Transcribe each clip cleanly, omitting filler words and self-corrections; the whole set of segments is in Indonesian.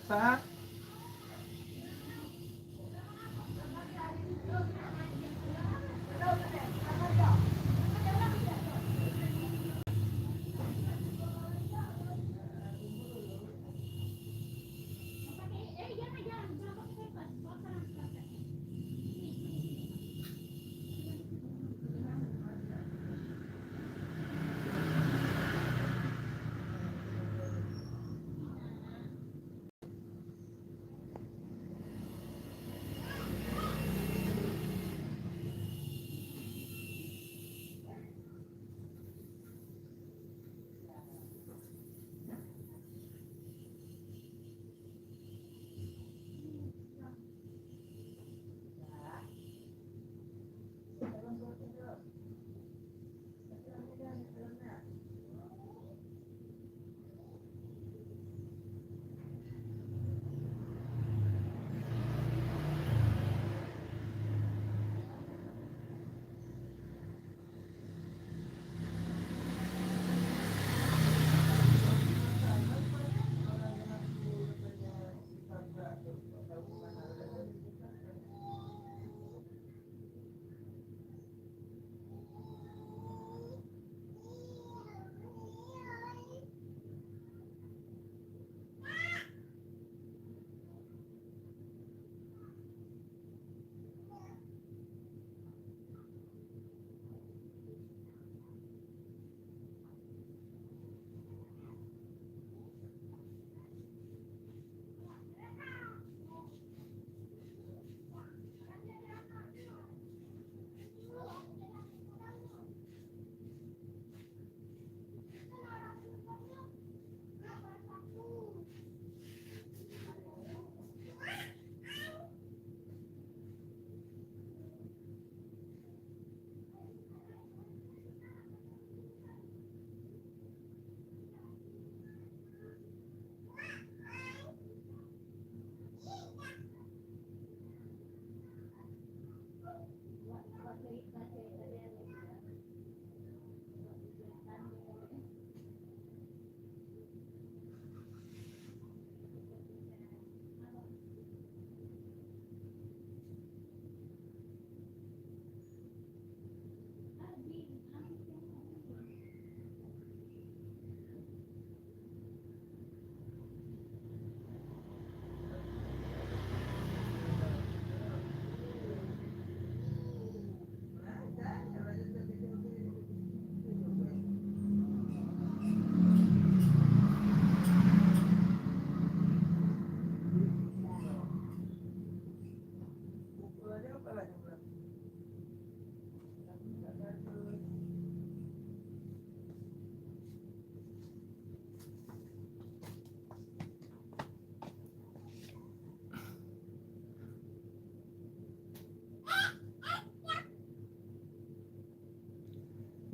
Sa?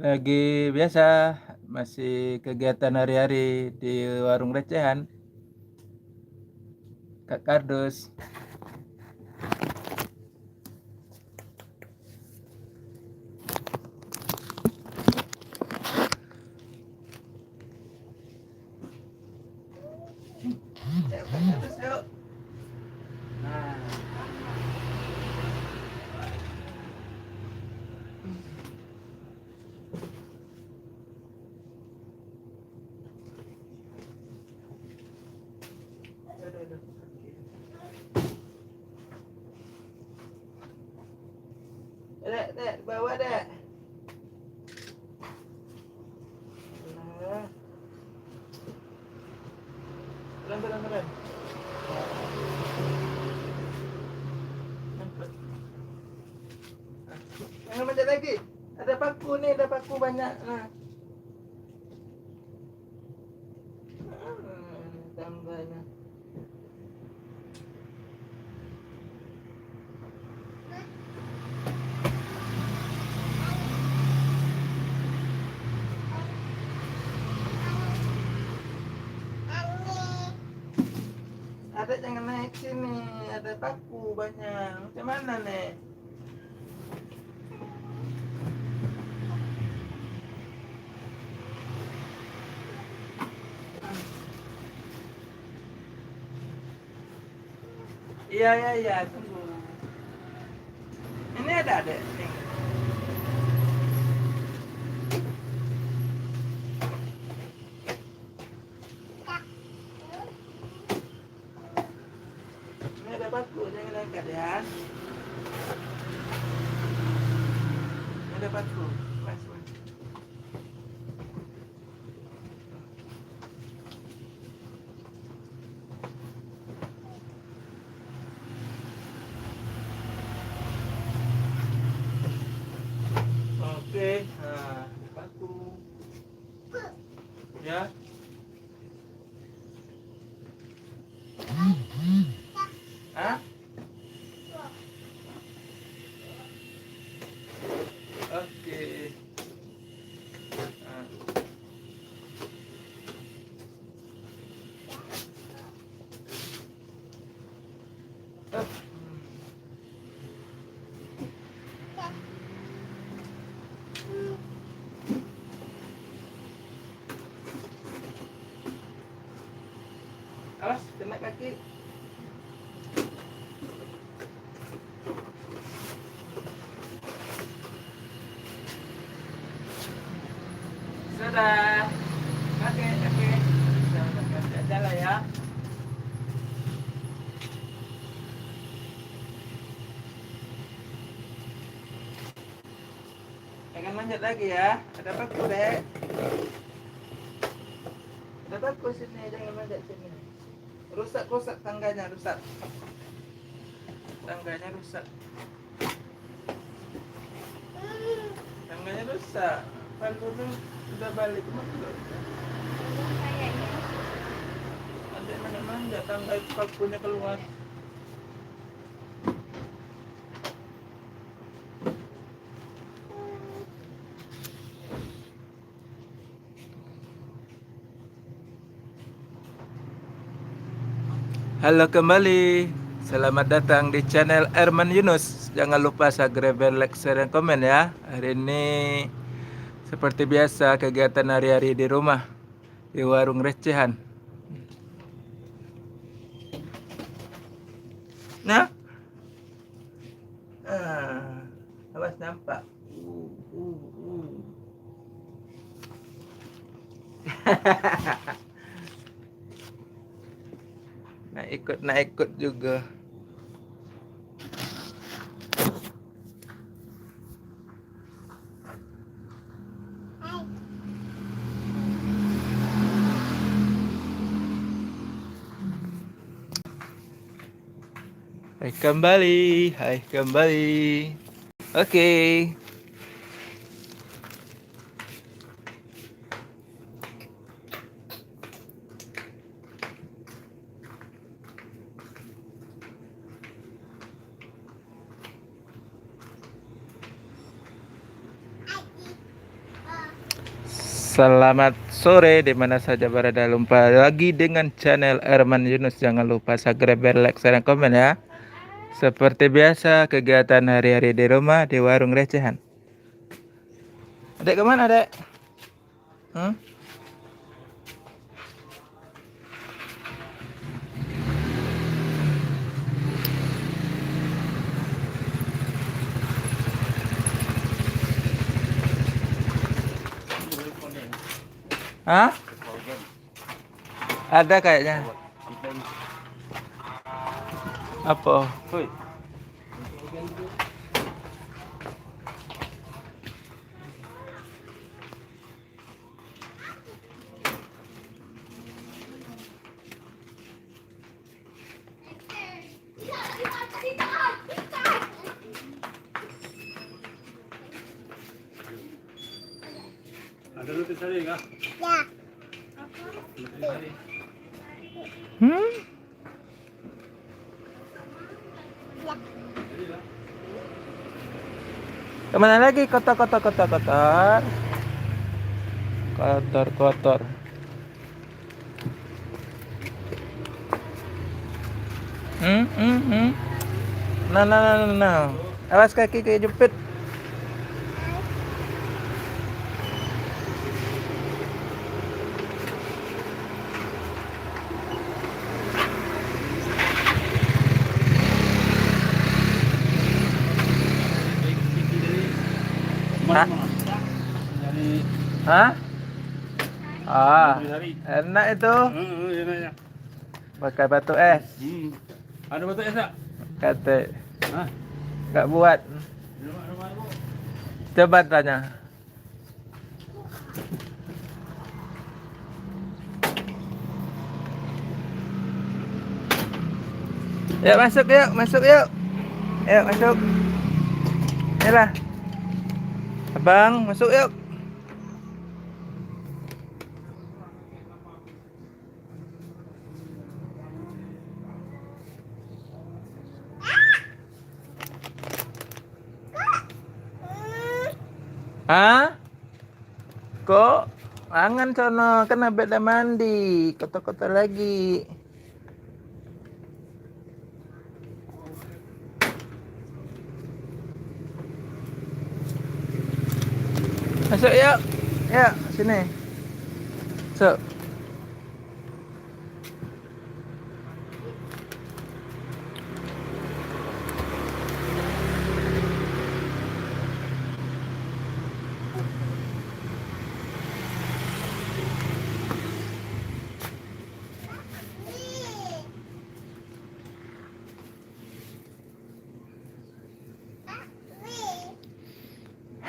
Lagi biasa, masih kegiatan hari-hari di warung recehan. Kak Kardus. Yuk, Kak Kardus, yuk. Nah. Aduh, aduh. Dek, bawa dek. Nah. Beran. Jangan macet lagi. Ada paku nih, ada paku banyak. Nah. Tambahnya. Ada jangan naik sini, ada paku banyak. Macam mana nih? Iya, iya, iya, tunggu. Ini ada adek. Ini ada batu, jangan angkat ya. Ini ada batu. Mas, mas. Oke, nah, batu. Ya. Hah? Oke. Nah. Up. Awas, kena kaki. Sudah. Oke, oke. Sudah, kasih aja lah ya. Jangan manjat lagi ya. Ada paku, Dek. Ada paku sini, jangan manjat sini. Rusak tangganya, rusak. Tangganya rusak. Tangganya rusak. Pan dulu sudah balik belum? Ada mana tangga itu pakunya keluar. Halo kembali, selamat datang di channel Erman Yunus. Jangan lupa subscribe, like, share, dan komen ya. Hari ini seperti biasa kegiatan hari-hari di rumah, di warung recehan. Nah, awas nampak. Nak ikut juga. Hai kembali. Oke. Selamat sore dimana saja berada, lupa lagi dengan channel Erman Yunus. Jangan lupa subscribe, like, share, dan komen ya. Seperti biasa kegiatan hari-hari di rumah, di warung recehan. Adek kemana, Adek? Hah? Ada kayaknya. Apa? Ada roti sari kah? Ya. Kemana lagi? Kotor. Nah. Awas kaki kejepit. Hah? Hah? Ah, enak itu. Pakai batu es. Ada batu es tak? Kata Hah? nggak buat. Coba tanya. Yuk masuk yuk, masuk yuk. Yuk masuk. Yalah. Abang, masuk yuk. Hah? Kok angan sono kan beda mandi, kotor-kotor lagi. Masuk yuk. Yuk, sini. Masuk.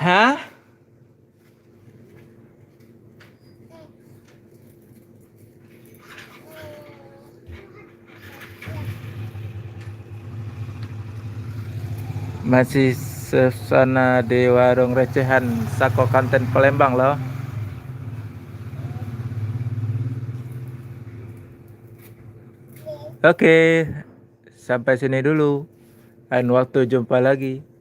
Hah? Masih suasana di warung recehan Sako Kanten Palembang loh. Oke, sampai sini dulu. Lain waktu jumpa lagi.